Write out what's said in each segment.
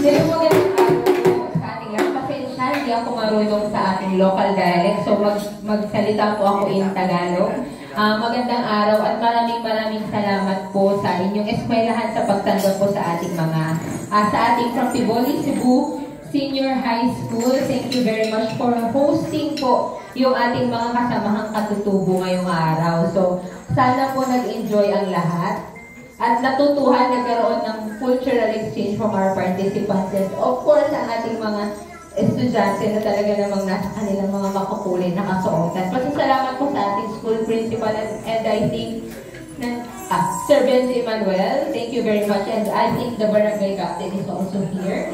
Hello, magandang araw po sa ating lahat. Pasensya, hindi ako marunong sa ating local dialect. So magsalita po ako in Tagalog. Magandang araw at maraming salamat po sa inyong eskwelahan sa pagtanggap po sa ating sa ating from Tiboli, Cebu Senior High School. Thank you very much for hosting po yung ating mga kasamahang katutubo ngayong araw. So sana po nag-enjoy ang lahat. At natutuhan, nagkaroon ng cultural exchange from our participants. And of course, ang ating mga estudyante na talaga namang nasa kanilang mga makakulay na kasuotan. Pasasalamat po sa ating school principal and I think Sir Benji Emmanuel, thank you very much. And I think the barangay captain is also here.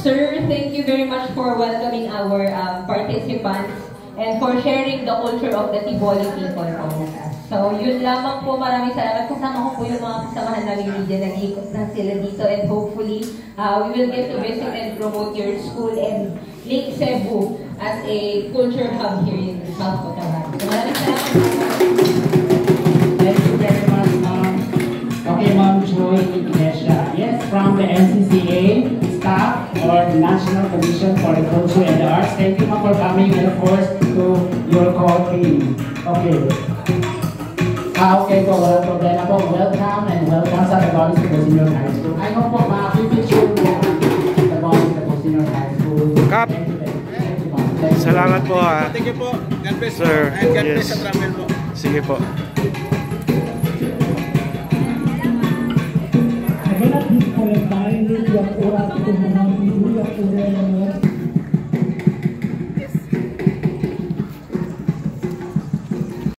Sir, thank you very much for welcoming our participants and for sharing the culture of the Tiboli people with us. So, yun lamang po. Maraming salamat. Kasama ko po yung mga kasamahan namin media. Nag-iikot na sila dito and hopefully, we will get to visit and promote your school and link Cebu as a culture hub here in South Cotabato. So, maraming salamat. Thank you very much, Ma'am. Okay, Ma'am Joy Iglesia. Yes, from the NCCA staff or National Commission for the Culture and the Arts. Thank you, Ma'am, for coming and of course to your call team. Okay. Okay po, wala problema po. Welcome and welcome sa Tagalog Senior High School. I hope po ma-picture po Tagalog Senior High School. Kap! Salamat po ha. Thank you po. God bless Sir, po. And God bless sa travel po. Sige po. Again, at this point in time, we have oras to mga video,